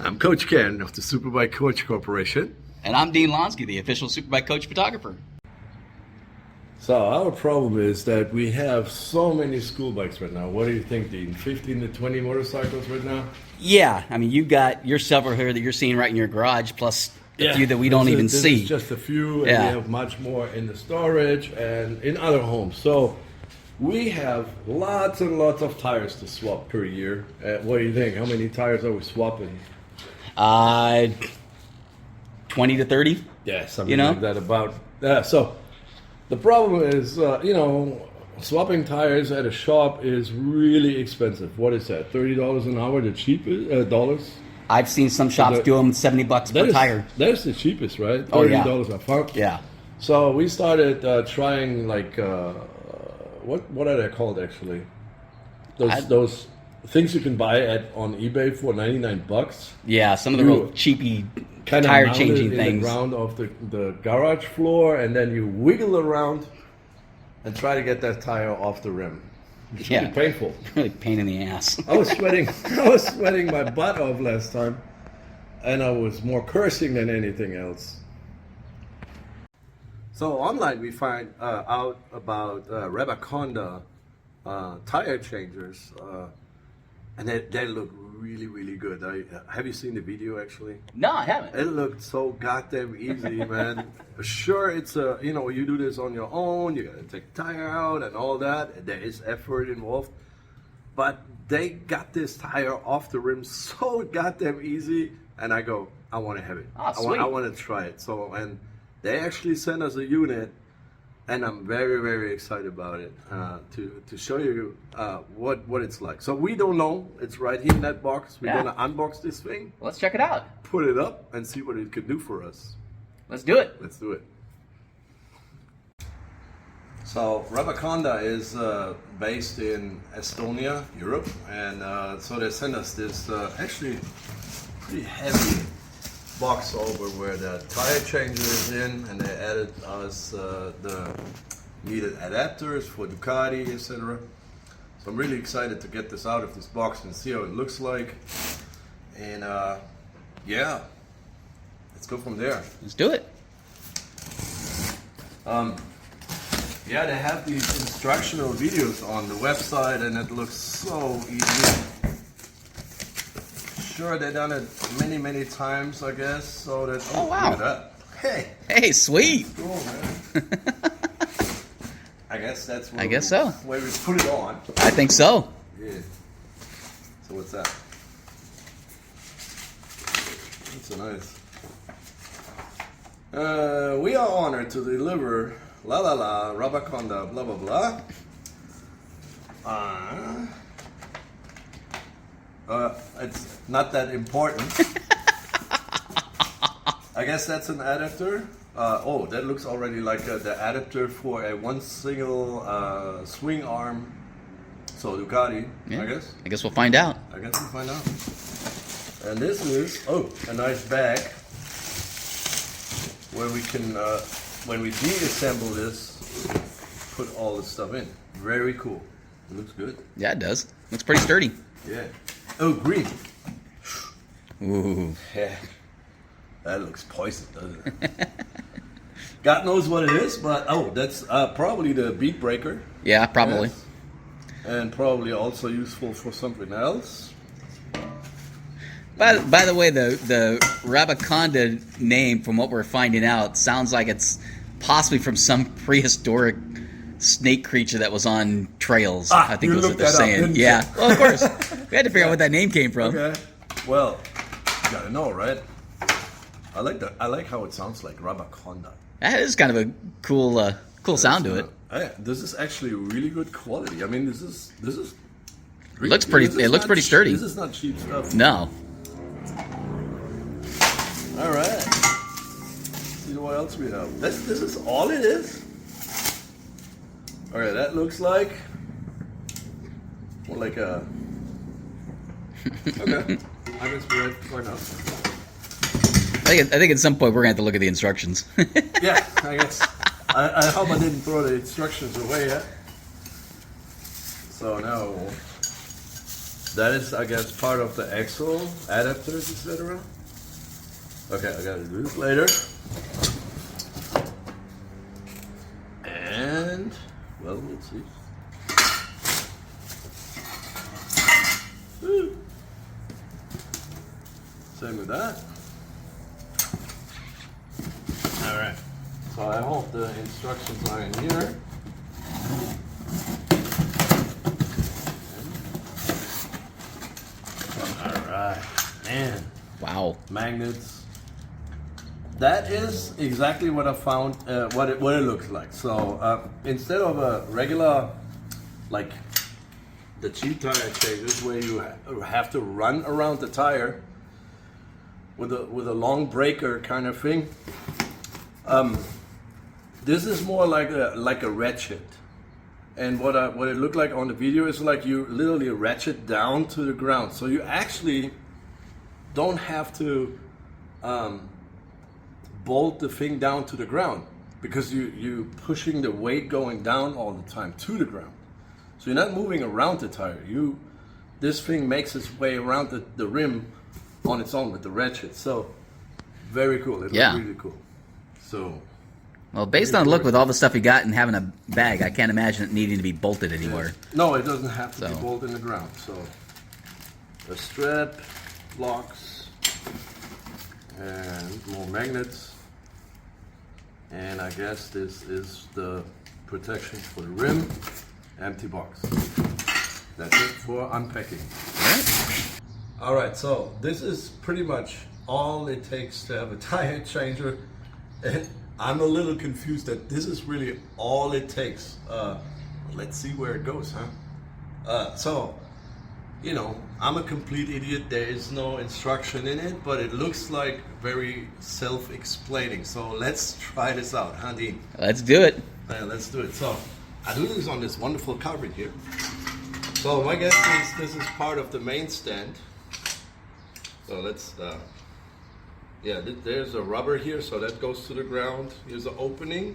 I'm Coach Ken of the Superbike-Coach Corporation. And I'm Dean Lonskey, the official Superbike-Coach photographer. So our problem is that we have so many school bikes right now. What do you think, Dean? 15 to 20 motorcycles right now? Yeah, I mean, you've got your several here that you're seeing right in your garage, plus a few that we don't even see. This is just a few, and we have much more in the storage and in other homes. So we have lots and lots of tires to swap per year. What do you think? How many tires are we swapping? 20 to 30? Yeah, something like that about. So the problem is, swapping tires at a shop is really expensive. What is that? $30 an hour, the cheapest dollars? I've seen some shops do them $70 per tire. That's the cheapest, right? $30 a pump. Yeah. So we started trying like what are they called actually? Those things you can buy on eBay for $99. Yeah, some of the real cheapy kind tire of changing in things. The ground of the garage floor, and then you wiggle around and try to get that tire off the rim. It's really painful. Really pain in the ass. I was sweating my butt off last time, and I was more cursing than anything else. So online we find out about Rabaconda tire changers, and they look really, really good. Have you seen the video actually? No, I haven't. It looked so goddamn easy, man. Sure, it's you do this on your own. You gotta take the tire out and all that. There is effort involved, but they got this tire off the rim so goddamn easy, and I go, I want to have it. Sweet. I want to try it. So, and they actually sent us a unit, and I'm very, very excited about it to show you what it's like. So we don't know. It's right here in that box. We're gonna unbox this thing. Let's check it out. Put it up and see what it can do for us. Let's do it. Let's do it. So Rabaconda is based in Estonia, Europe, and so they sent us this actually pretty heavy box over where the tire changer is in, and they added us the needed adapters for Ducati, etc. So I'm really excited to get this out of this box and see how it looks like, and yeah, let's go from there. Let's do it. Yeah, they have these instructional videos on the website, and it looks so easy. Sure, they've done it many, many times, I guess. So that. Oh wow! Look at that. Hey, sweet. Cool, man. I guess that's. I guess so. Where we put it on. I think so. Yeah. So what's that? That's so nice. We are honored to deliver Rabaconda, blah blah blah. It's not that important. I guess that's an adapter. Oh, that looks already like the adapter for a one single swing arm. So Ducati, I guess. I guess we'll find out. I guess we'll find out. And this is, a nice bag where we can, when we deassemble this, put all this stuff in. Very cool. It looks good. Yeah, it does. Looks pretty sturdy. Yeah. Oh, green. Ooh. Yeah. That looks poison, doesn't it? God knows what it is, but that's probably the beat breaker. Yeah, probably. Yes. And probably also useful for something else. By the way, the Rabaconda name, from what we're finding out, sounds like it's possibly from some prehistoric snake creature that was on trails. I think that's what they're saying. Yeah. Well, of course. We had to figure out what that name came from. Okay. Well, you gotta know, right? I like how it sounds like Rabaconda. That is kind of a cool sound to it. This is actually really good quality. I mean, this is. It looks pretty. It looks pretty sturdy. This is not cheap stuff. No. All right. Let's see what else we have. This is all it is. All right, that looks like more like a. Okay. I guess we're ready to find out. I think at some point we're gonna have to look at the instructions. Yeah, I guess. I hope I didn't throw the instructions away yet. So now That is, I guess, part of the axle adapters, etc. Okay, I gotta do this later. And, well, let's see. Woo. Same with that. Alright, so I hope the instructions are in here. Alright, man. Wow. Magnets. That is exactly what I found, what it looks like. So instead of a regular, like the cheap tire changes where you have to run around the tire with a long breaker kind of thing, this is more like a ratchet. And what it looked like on the video is like you literally ratchet down to the ground. So you actually don't have to bolt the thing down to the ground, because you pushing the weight going down all the time to the ground. So you're not moving around the tire. This thing makes its way around the rim on its own with the ratchet. So very cool. It looks really cool. So. Well, based on the look with all the stuff you got and having a bag, I can't imagine it needing to be bolted anywhere. No, it doesn't have to be bolted in the ground. So a strap, locks, and more magnets. And I guess this is the protection for the rim. Empty box. That's it for unpacking. All right, so this is pretty much all it takes to have a tire changer. And I'm a little confused that this is really all it takes. Let's see where it goes, huh? So, you know, I'm a complete idiot. There is no instruction in it, but it looks like very self-explaining. So let's try this out, huh, Dean? Let's do it. Yeah, let's do it. So I do this on this wonderful cover here. So my guess is this is part of the main stand. So let's, there's a rubber here, so that goes to the ground. Here's the opening.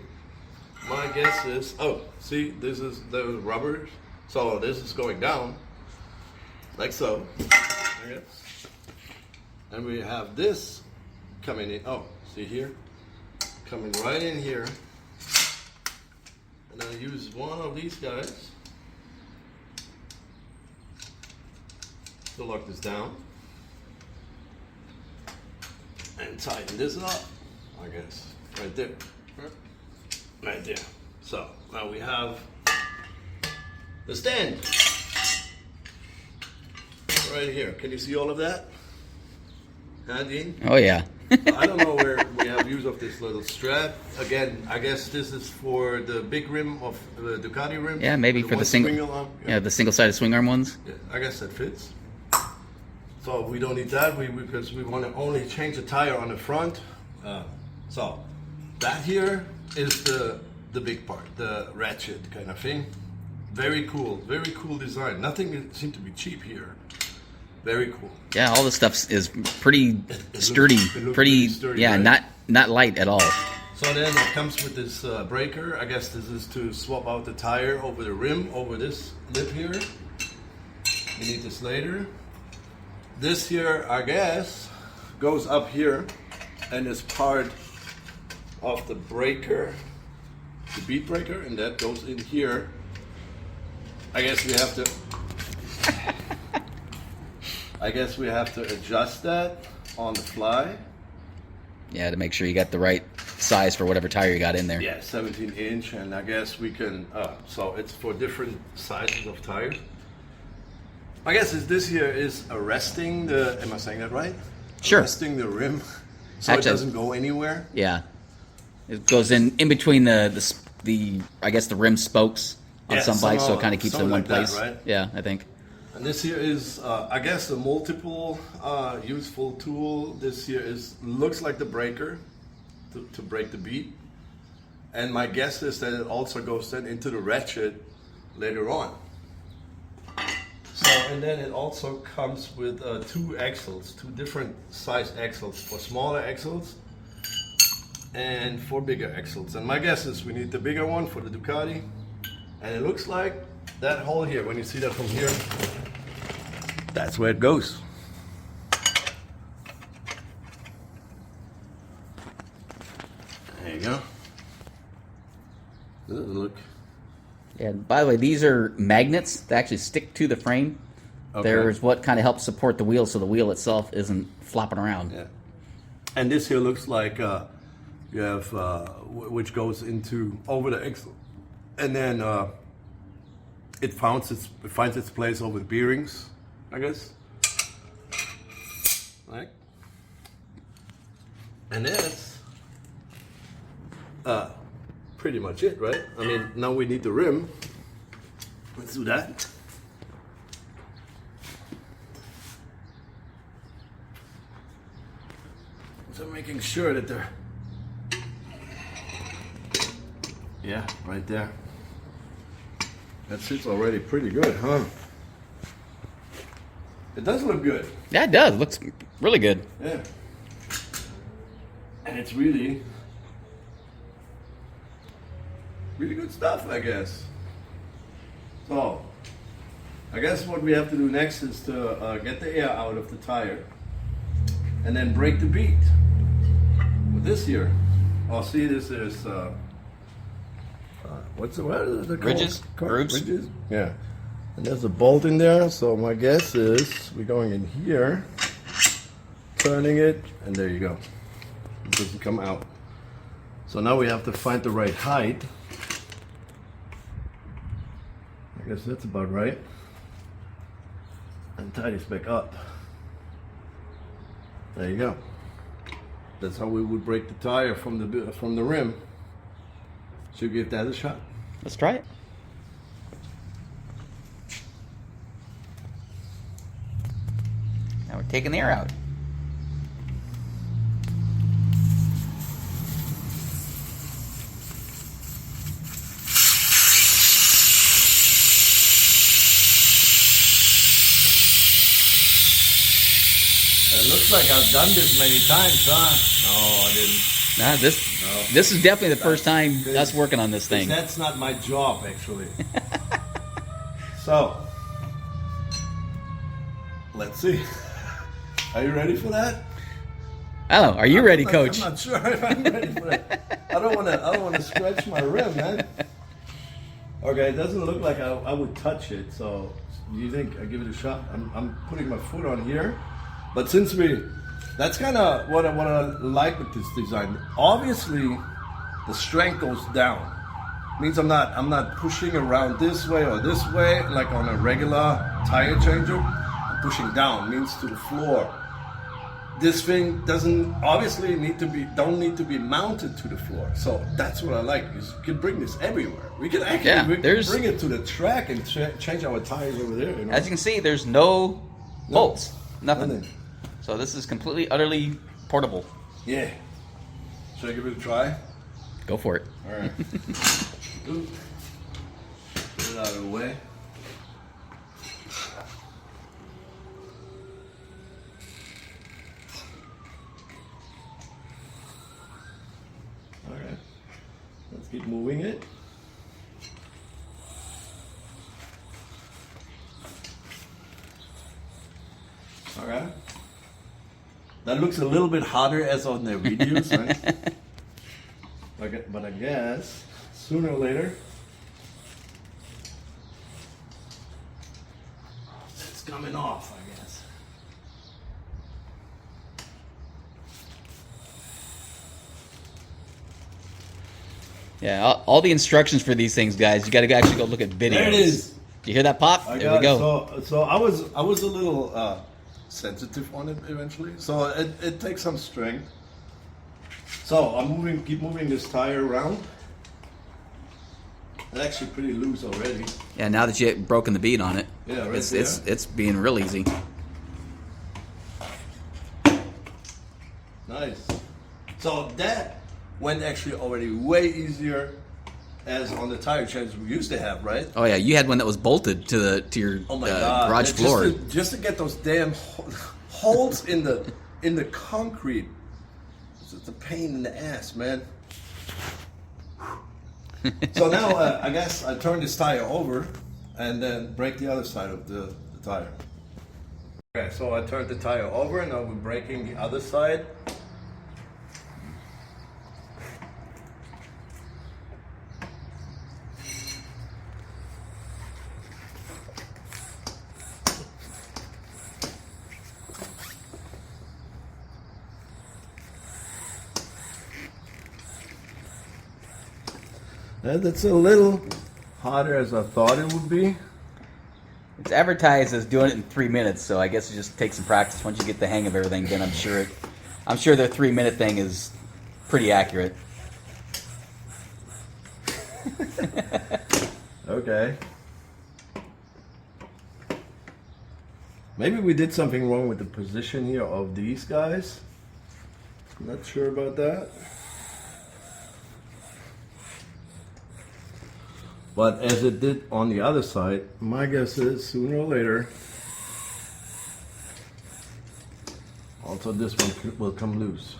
My guess is, oh, see, this is the rubber. So this is going down, like so, I guess. And we have this coming in, oh, see here? Coming right in here. And I use one of these guys to lock this down. And tighten this up, I guess, right there, right there. So now we have the stand right here. Can you see all of that? Huh, Dean? Oh yeah. I don't know where we have use of this little strap. Again, I guess this is for the big rim of the Ducati rim. Yeah, maybe for the single arm. Yeah, the single-sided swing arm ones. Yeah, I guess that fits. So we don't need that because we want to only change the tire on the front. So that here is the big part, the ratchet kind of thing. Very cool design. Nothing seemed to be cheap here. Very cool. Yeah, all the stuff is pretty sturdy, pretty sturdy, yeah, right? not light at all. So then it comes with this breaker. I guess this is to swap out the tire over the rim, over this lip here. You need this later. This here, I guess, goes up here and is part of the breaker, the bead breaker, and that goes in here. I guess we have to adjust that on the fly. Yeah, to make sure you got the right size for whatever tire you got in there. Yeah, 17 inch, and I guess we can, so it's for different sizes of tires. I guess this here is arresting the, am I saying that right? Sure. Arresting the rim so it doesn't go anywhere. Yeah. It goes in between the I guess the rim spokes on some bikes, so it kind of keeps it in one place. That, right? Yeah, I think. And this here is, I guess, a multiple useful tool. This here looks like the breaker to break the bead. And my guess is that it also goes then into the ratchet later on. So, and then it also comes with two axles, two different size axles for smaller axles and for bigger axles. And my guess is we need the bigger one for the Ducati. And it looks like that hole here, when you see that from here, that's where it goes. There you go. Doesn't look. Yeah, by the way, these are magnets that actually stick to the frame. Okay. There's what kind of helps support the wheel so the wheel itself isn't flopping around. Yeah. And this here looks like you have which goes into over the axle, and then it finds its place over the bearings, I guess. Like, and that's pretty much it, right? I mean, now we need the rim. Let's do that. So making sure that they're, yeah, right there. That sits already pretty good, huh? It does look good. Yeah, it does. Looks really good. Yeah. And it's really good stuff, I guess. So, I guess what we have to do next is to get the air out of the tire and then break the bead with this here. Oh, see, this is what is it called? Ridges? Grooves? Ridges? Yeah. And there's a bolt in there, so my guess is we're going in here, turning it, and there you go. It doesn't come out. So now we have to find the right height. I guess that's about right. And tie this back up. There you go. That's how we would break the tire from the rim. Should we give that a shot? Let's try it. Now we're taking the air out. It looks like I've done this many times, huh? No, I didn't. Nah, this is definitely the first time us working on this thing. That's not my job, actually. So, let's see. Are you ready for that? I don't know. Are you ready, Coach? I'm not sure if I'm ready for that. I don't want to scratch my rim, man. Okay, it doesn't look like I would touch it. So, do you think I give it a shot? I'm putting my foot on here, but since that's kind of what I like with this design. Obviously, the strength goes down. Means I'm not pushing around this way or this way like on a regular tire changer. I'm pushing down, means to the floor. This thing don't need to be mounted to the floor. So that's what I like. Is you can bring this everywhere. We can actually bring it to the track and change our tires over there. You know? As you can see, there's no bolts, nothing. So this is completely, utterly portable. Yeah. Should I give it a try? Go for it. All right. Ooh. Get it out of the way. All right. Let's keep moving it. All right. That looks a little bit hotter as on their videos, right? But I guess sooner or later it's coming off, I guess. Yeah, all the instructions for these things, guys, you got to actually go look at videos. There it is. You hear that pop? There we go. So I was a little sensitive on it eventually. So it takes some strength. So I'm keep moving this tire around. It's actually pretty loose already. Yeah, now that you've broken the bead on it, yeah, right it's being real easy. Nice. So that went actually already way easier as on the tire chains we used to have, right? Oh yeah, you had one that was bolted to your garage floor. Just to get those damn holes in the concrete. It's a pain in the ass, man. So now I guess I turn this tire over and then break the other side of the tire. Okay, so I turned the tire over and now we're braking the other side. That's a little harder as I thought it would be. It's advertised as doing it in 3 minutes, so I guess it just takes some practice. Once you get the hang of everything, then I'm sure the 3-minute thing is pretty accurate. Okay. Maybe we did something wrong with the position here of these guys. I'm not sure about that. But as it did on the other side, my guess is sooner or later, also this one will come loose.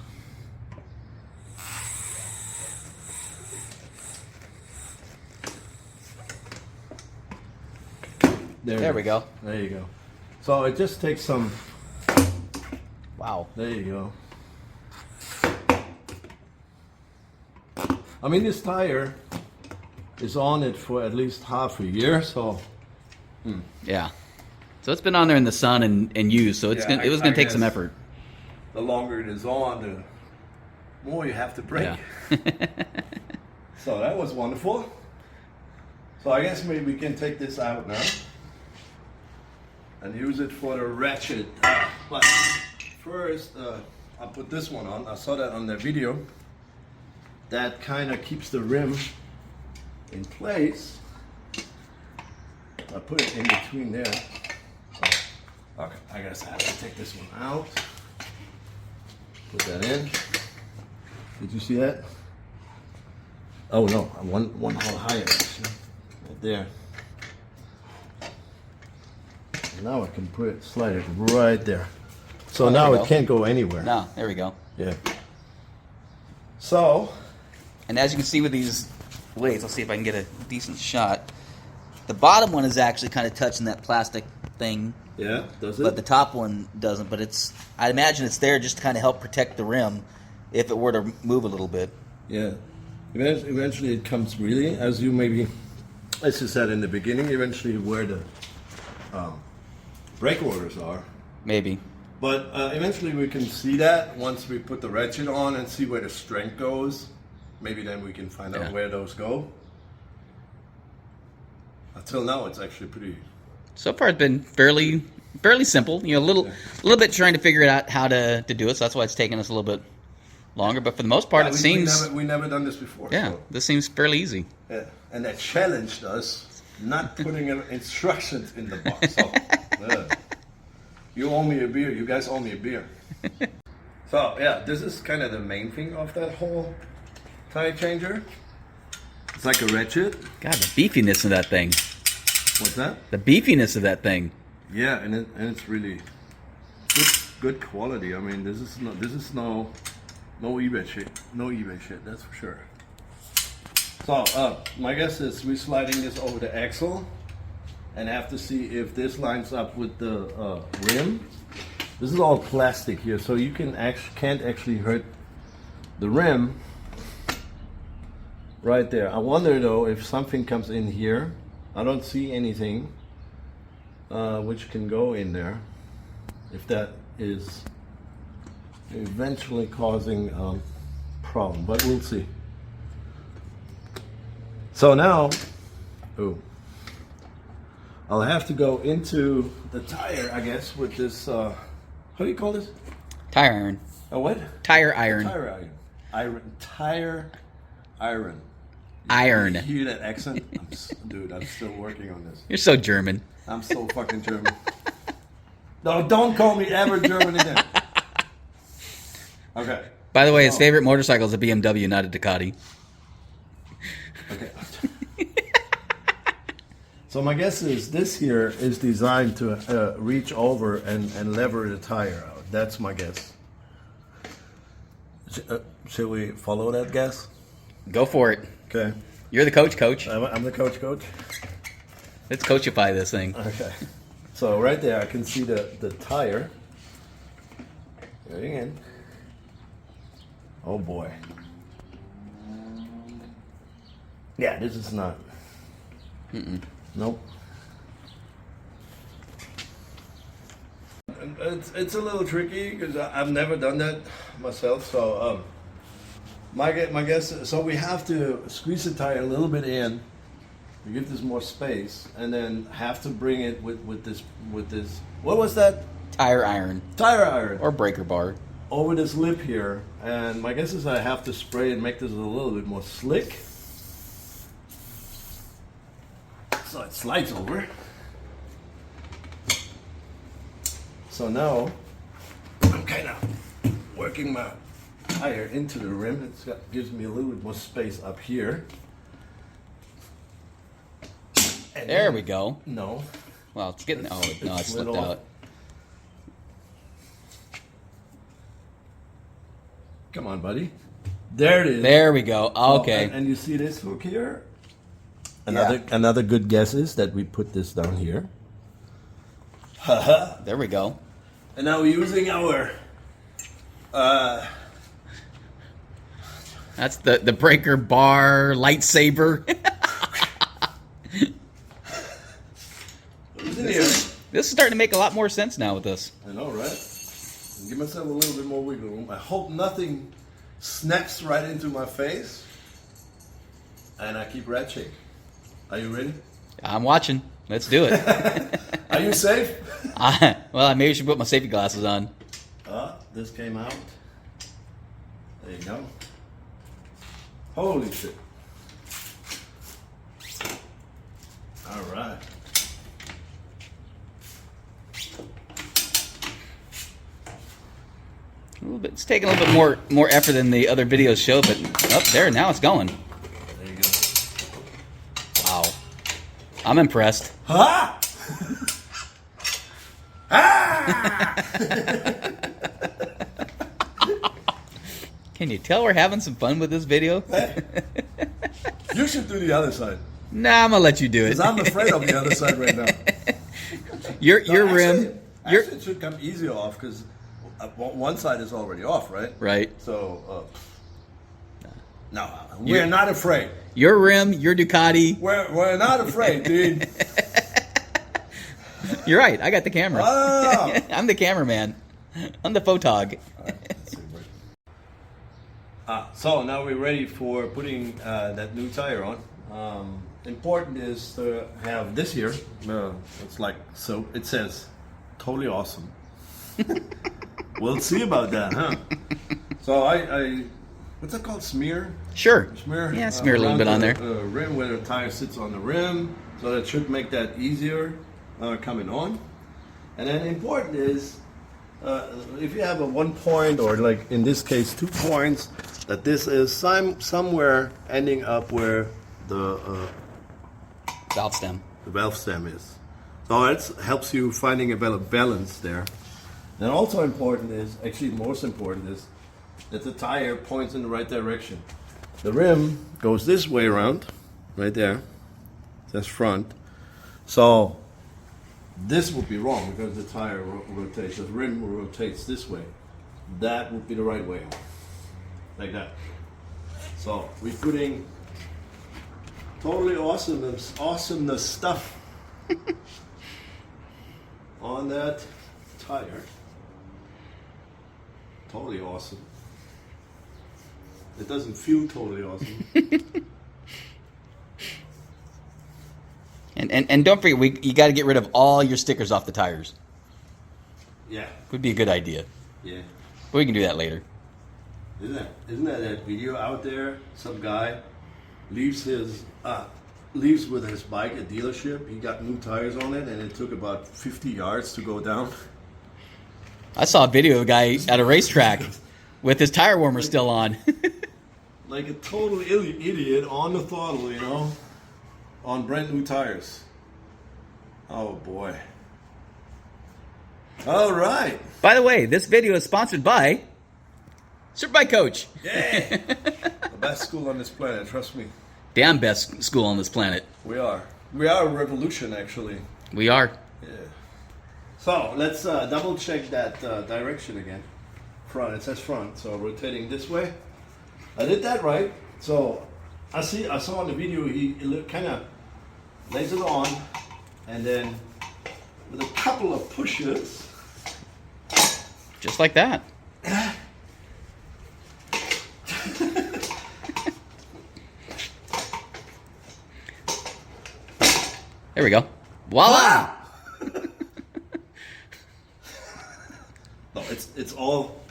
There we go. There you go. So it just takes some. Wow. There you go. I mean, this tire is on it for at least half a year, so. Yeah. So it's been on there in the sun and used, so it was going to take some effort. The longer it is on, the more you have to brake. Yeah. So that was wonderful. So I guess maybe we can take this out now and use it for the ratchet. But first, I'll put this one on. I saw that on the video. That kind of keeps the rim in place. I put it in between there. Oh, okay, I guess I have to take this one out. Put that in. Did you see that? Oh no, one hole higher actually. Right there. And now I can slide it right there. So now it can't go anywhere. No, there we go. Yeah. So. And as you can see with these blades, I'll see if I can get a decent shot. The bottom one is actually kind of touching that plastic thing. Yeah, does it? But the top one doesn't. But I imagine it's there just to kind of help protect the rim if it were to move a little bit. Yeah. Eventually it comes really, as you said in the beginning, eventually where the brake orders are. Maybe. But eventually we can see that once we put the ratchet on and see where the strength goes. Maybe then we can find out where those go. Until now, it's actually pretty. So far, it's been fairly simple. You know, a little bit trying to figure out how to do it. So that's why it's taking us a little bit longer. But for the most part, it seems we never done this before. Yeah, so. This seems fairly easy. Yeah, and that challenged us not putting instructions in the box. So, you owe me a beer. You guys owe me a beer. So yeah, this is kind of the main thing of that whole tire changer. It's like a ratchet. God, the beefiness of that thing. What's that? The beefiness of that thing. Yeah, and it's really good quality. I mean, this is no eBay shit. No eBay shit, that's for sure. So my guess is we're sliding this over the axle and have to see if this lines up with the rim. This is all plastic here, so you can't actually hurt the rim. Right there. I wonder though if something comes in here. I don't see anything which can go in there. If that is eventually causing a problem, but we'll see. So now, I'll have to go into the tire, I guess, with this. How do you call this? Tire iron. A what? Tire iron. Tire iron. Tire iron. Iron. You hear that accent? Dude, I'm still working on this. You're so German. I'm so fucking German. No, don't call me ever German again. Okay. By the way, his favorite motorcycle is a BMW, not a Ducati. Okay. So my guess is this here is designed to reach over and lever the tire out. That's my guess. Should we follow that guess? Go for it. Okay. You're the coach. I'm the coach. Let's coachify this thing. Okay. So right there, I can see the tire. There again. Oh boy. Yeah, this is not. Nope. It's a little tricky because I've never done that myself. So my guess. So we have to squeeze the tire a little bit in to give this more space, and then have to bring it with this. What was that? Tire iron. Tire iron. Or breaker bar. Over this lip here, and my guess is I have to spray and make this a little bit more slick. So it slides over. So now I'm kind of working my tire into the rim. Gives me a little bit more space up here. And There we go. No. Well, it's getting. Oh no, it slipped off. out. Come on, buddy. There it is. There we go. Okay. And you see this hook here? Another good guess is that we put this down here. There we go. And now we're using our That's the breaker bar lightsaber. This is starting to make a lot more sense now with this. I know, right? Give myself a little bit more wiggle room. I hope nothing snaps right into my face. And I keep ratcheting. Are you ready? I'm watching. Let's do it. Are you safe? Well, maybe I should put my safety glasses on. This came out. There you go. Holy shit. All right. A little bit. It's taking a little bit more effort than the other videos show, but up there now it's going. There you go. Wow, I'm impressed. Ha! Ah! Can you tell we're having some fun with this video? Hey, you should do the other side. Nah, I'm gonna let you do it. Because I'm afraid of the other side right now. Your rim. Actually, it should come easier off because one side is already off, right? Right. So, no, we're not afraid. Your rim, your Ducati. We're not afraid, dude. You're right. I got the camera. Oh. I'm the cameraman. I'm the photog. So now we're ready for putting that new tire on. Important is to have this here. It's like, so it says, totally awesome. We'll see about that, huh? So I what's that called? Smear? Sure. Smear? Yeah, smear a little bit on there. Rim where the tire sits on the rim. So that should make that easier coming on. And then important is, if you have a 1 point or like in this case 2 points, that this is somewhere ending up where the Valve stem. is. So it helps you finding a better balance there. And also important is, actually most important is, that the tire points in the right direction. The rim goes this way around, right there. That's front. So this would be wrong because the tire rotates, the rim rotates this way. That would be the right way, like that. So we're putting totally awesomeness stuff on that tire. Totally awesome. It doesn't feel totally awesome. And don't forget, you got to get rid of all your stickers off the tires. Yeah. Would be a good idea. Yeah. But we can do that later. Isn't that video out there? Some guy leaves with his bike at dealership. He got new tires on it, and it took about 50 yards to go down. I saw a video of a guy at a racetrack with his tire warmer still on. Like a total idiot on the throttle, you know, on brand new tires. Oh boy. All right. By the way, this video is sponsored by Superbike-Coach. Yeah. The best school on this planet, trust me. Damn best school on this planet. We are. We are a revolution, actually. We are. Yeah. So let's double check that direction again. Front, it says front, so rotating this way. I did that right. So I saw in the video he kind of lays it on, and then with a couple of pushes, just like that. There we go. Voila! Wow. No, it's all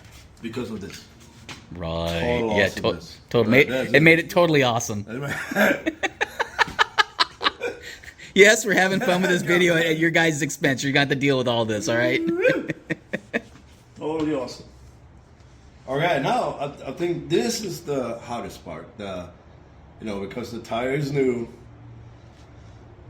because of this. Right. Total Yeah. awesomeness. It made it totally awesome. Yes, we're having fun with this video at your guys' expense. You're going to have to deal with all this, all right? Totally awesome. All right, now I think this is the hardest part. Because the tire is new.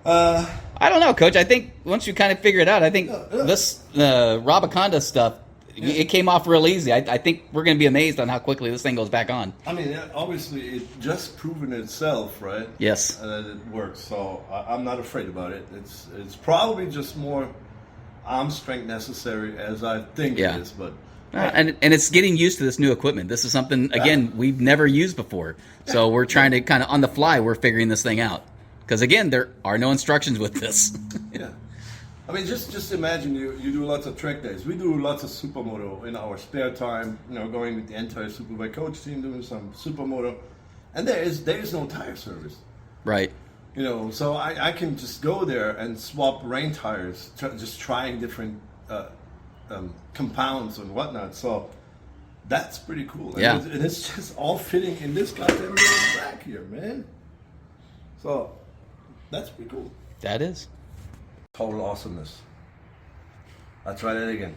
I don't know, Coach. I think once you kind of figure it out, I think this Rabaconda stuff, it came off real easy. I think we're going to be amazed on how quickly this thing goes back on. I mean, obviously, it just proven itself, right? Yes. That it works. So I'm not afraid about it. It's probably just more arm strength necessary as I think it is, but. And it's getting used to this new equipment. This is something, again, we've never used before. So we're trying to kind of, on the fly, we're figuring this thing out. Because, again, there are no instructions with this. Yeah. I mean, just imagine you do lots of track days. We do lots of Supermoto in our spare time, going with the entire Superbike-Coach team, doing some Supermoto. And there is no tire service. Right. So I can just go there and swap rain tires, just trying different compounds and whatnot. So that's pretty cool. And it's just all fitting in this goddamn little track here, man. So that's pretty cool. That is. Total awesomeness. I'll try that again.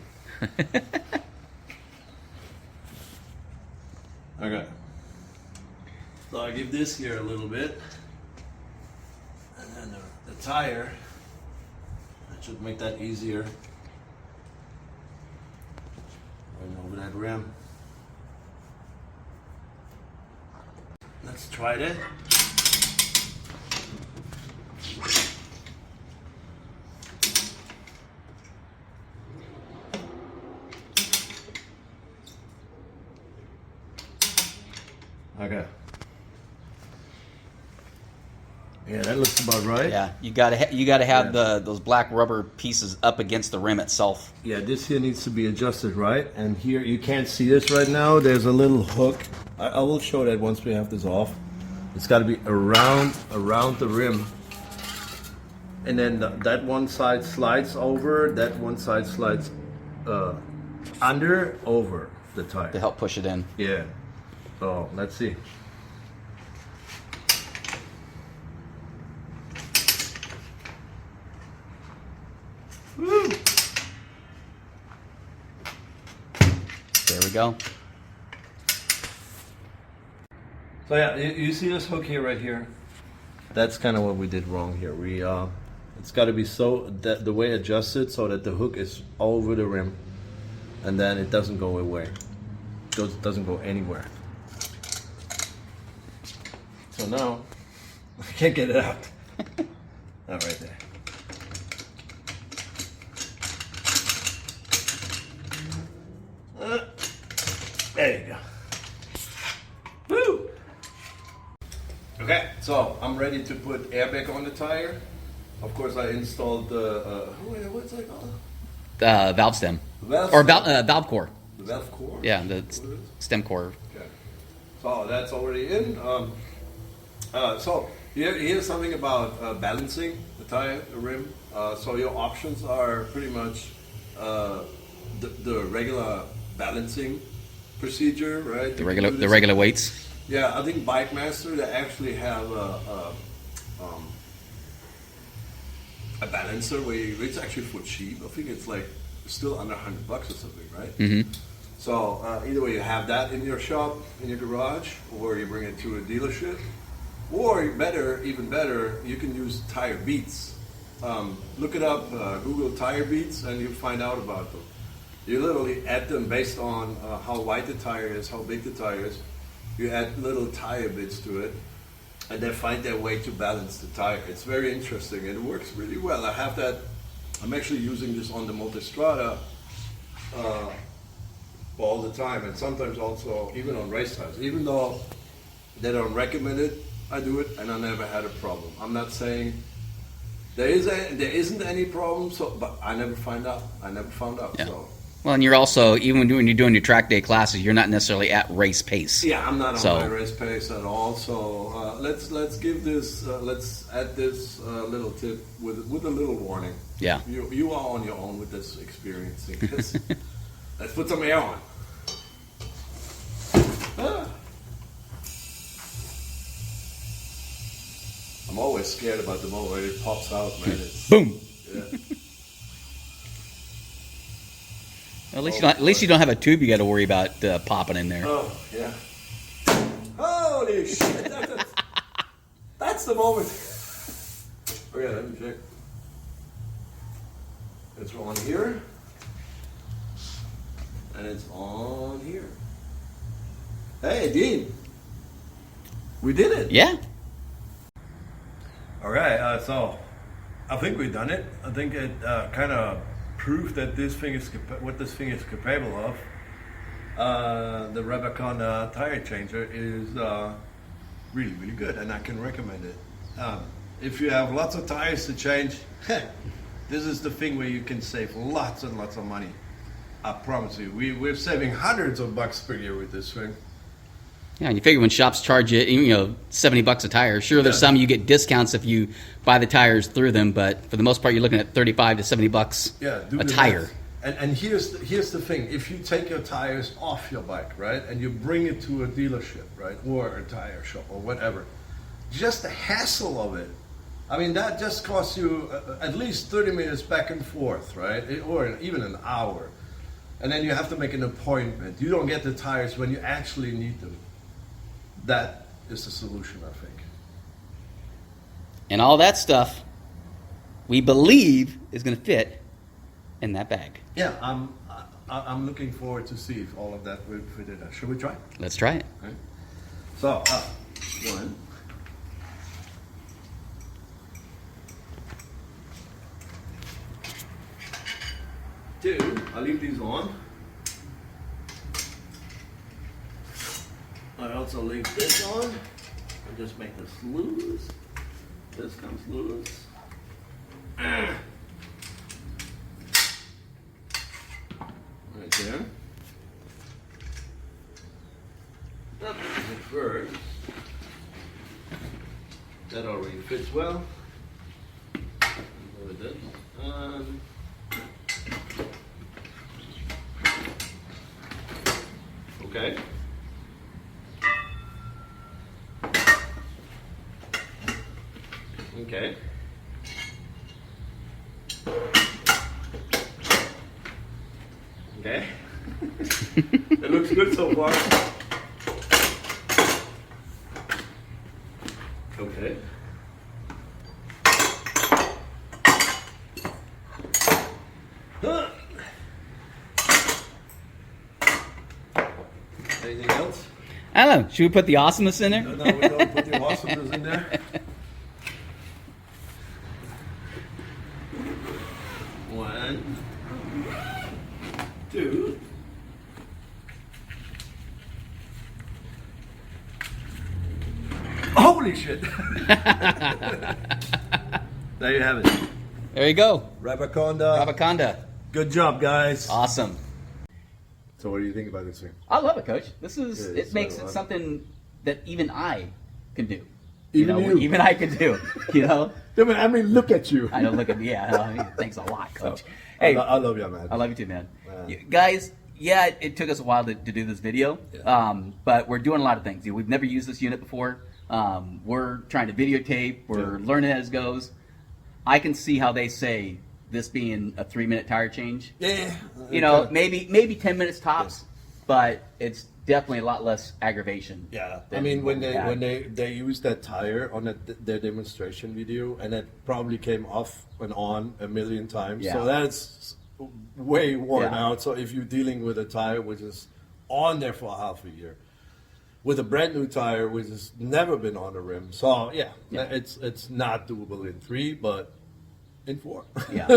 Okay. So I give this here a little bit. And then the tire. That should make that easier. Right over that rim. Let's try that. Okay. Yeah, that looks about right. Yeah, you gotta have those black rubber pieces up against the rim itself. Yeah, this here needs to be adjusted right, and here you can't see this right now. There's a little hook. I will show that once we have this off. It's got to be around the rim, and then that one side slides over. That one side slides over the tire To help push it in. Yeah. So let's see. Woo. There we go. So yeah, you see this hook here, right here? That's kind of what we did wrong here. We it's got to be so that the way adjusted so that the hook is over the rim, and then it doesn't go away. Doesn't go anywhere. So now I can't get it out. Not right there. There you go. Woo! Okay, so I'm ready to put airbag on the tire. Of course, I installed the what's it called? Valve stem. Valve core. The valve core. Yeah, the stem core. Okay. So that's already in. So here's something about balancing the tire, the rim. So your options are pretty much the regular balancing procedure, right? The regular weights. Yeah, I think Bike Master, they actually have a balancer where it's actually for cheap. I think it's like still under $100 or something, right? Mm-hmm. So either way, you have that in your shop, in your garage, or you bring it to a dealership, or even better, you can use tire beats. Look it up, Google tire beats, and you'll find out about them. You literally add them based on how wide the tire is, how big the tire is. You add little tire bits to it, and they find their way to balance the tire. It's very interesting, and it works really well. I have that I'm actually using this on the Multistrada all the time, and sometimes also even on race tires. Even though they don't recommend it, I do it, and I never had a problem. I'm not saying there isn't any problem, but I never found out. Yeah. So. Well, and you're also, even when you're doing your track day classes, you're not necessarily at race pace. Yeah, I'm not on my race pace at all. So let's give this, let's add this little tip with a little warning. Yeah. You are on your own with this experience. Let's put some air on. I'm always scared about the moment where it pops out, man. Boom. Yeah. At least you don't have a tube you got to worry about popping in there. Oh yeah. Holy shit! That's the moment. Okay, let me check. It's on here, and it's on here. Hey, Dean. We did it. Yeah. All right. So I think we've done it. I think it kind of proved that this thing is what this thing is capable of. The Rabaconda tire changer is really, really good, and I can recommend it. If you have lots of tires to change, this is the thing where you can save lots and lots of money. I promise you, we're saving hundreds of bucks per year with this thing. Yeah, and you figure when shops charge you, $70 a tire. Sure, there's some you get discounts if you buy the tires through them, but for the most part, you're looking at $35 to $70 a tire. And here's the thing: if you take your tires off your bike, right, and you bring it to a dealership, right, or a tire shop or whatever, just the hassle of it. I mean, that just costs you at least 30 minutes back and forth, right, or even an hour, and then you have to make an appointment. You don't get the tires when you actually need them. That is the solution, I think. And all that stuff, we believe, is going to fit in that bag. Yeah, I'm looking forward to see if all of that will fit in there. Should we try? Let's try it. Okay. So, 1. Two, I'll leave these on. I also leave this on and just make this loose. This comes loose. Right there. That makes it first. That already fits well. With this. Okay. Okay. Okay. It looks good so far. Okay. Anything else? I don't know. Should we put the awesomeness in there? No, we don't put the awesomeness in there. 1, 2. Holy shit! There you have it. There you go. Rabaconda. Rabaconda. Good job, guys. Awesome. So what do you think about this thing? I love it, Coach. This is Yeah, it makes so, it something that even I can do. Even you. Even I can do. I mean, look at you. I don't look at me. Yeah, thanks a lot, Coach. Hey, Hey, I love you, man. I love you too, man. Yeah. Guys, yeah, it took us a while to do this video, but we're doing a lot of things. We've never used this unit before. We're trying to videotape. We're learning as it goes. I can see how they say this being a 3-minute tire change. Yeah. Maybe 10 minutes tops, but it's definitely a lot less aggravation. Yeah, I than mean when what we had. they used that tire on their demonstration video, and it probably came off and on a million times. Yeah. So that's way worn Yeah. out. So if you're dealing with a tire which is on there for half a year, with a brand new tire which has never been on the rim, so yeah. It's not doable in 3, but in 4. Yeah.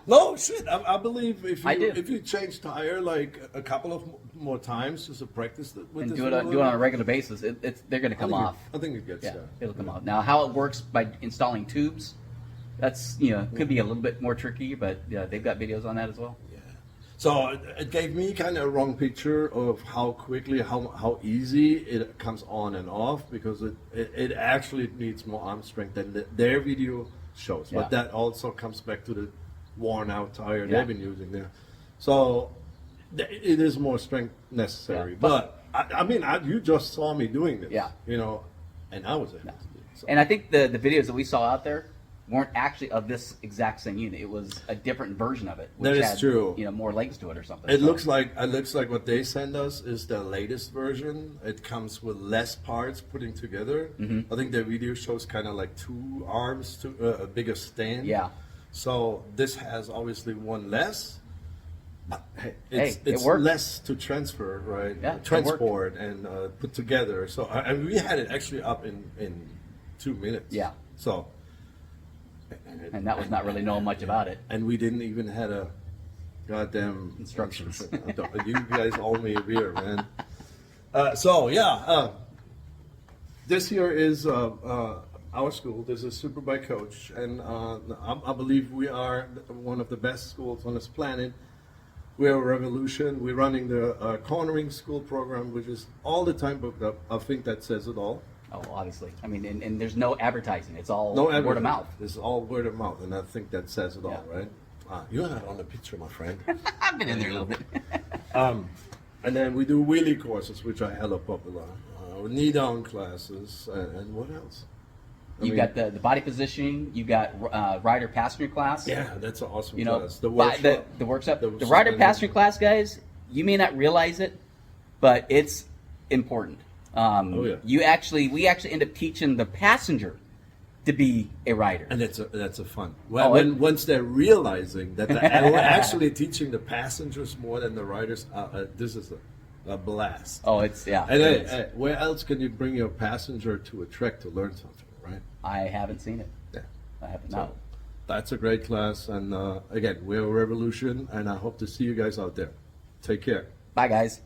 No shit. I believe I do. if you change tire like a couple of more times just to practice with And this do it on a regular basis, they're going to come off. I think it gets Yeah, there. it'll come off. Now, how it works by installing tubes, that's could be a little bit more tricky, but yeah, they've got videos on that as well. Yeah. So it gave me kind of a wrong picture of how quickly, how easy it comes on and off, because it actually needs more arm strength than their video shows. Yeah. But that also comes back to the worn out tire Yeah. they've been using there. So it is more strength necessary. Yeah. But I mean, you just saw me doing this. Yeah. And I was able to do it. So. And I think the videos that we saw out there weren't actually of this exact same unit. It was a different version of it, which That is had, true. More legs to it or something. It So, looks like what they send us is the latest version. It comes with less parts putting together. Mm-hmm. I think their video shows kind of like 2 arms to a bigger stand. Yeah. So this has obviously one less. But hey, it it's worked. less to transfer, right? Yeah, it Transport and put together. So and we had it actually up in 2 minutes. Yeah. So. And that was not really knowing much about it. And we didn't even had a goddamn Instructions. You guys owe me a beer, man. This here is our school. This is Superbike-Coach, and I believe we are one of the best schools on this planet. We're a revolution. We're running the cornering school program, which is all the time booked up. I think that says it all. Oh, obviously. I mean, and there's no advertising. It's all No word of advertising. mouth. It's all word of mouth, and I think that says it all, Yeah. right? You're not on the picture, my friend. I've been in there a little bit. And then we do wheelie courses, which are hella popular. Knee down classes, and what else? You've got the body positioning. You got rider passenger class. Yeah, that's an awesome You know, class. The workshop. the workshop. The The rider suspended- passenger class, guys. You may not realize it, but it's important. Yeah. We actually end up teaching the passenger to be a rider. And that's a fun. Well, once they're realizing that and we're actually teaching the passengers more than the riders, this is a blast. Oh, it's yeah. And it is. hey, where else can you bring your passenger to a trek to learn something, right? I haven't seen it. Yeah. I haven't. So No. that's a great class, and again, we're a revolution, and I hope to see you guys out there. Take care. Bye, guys.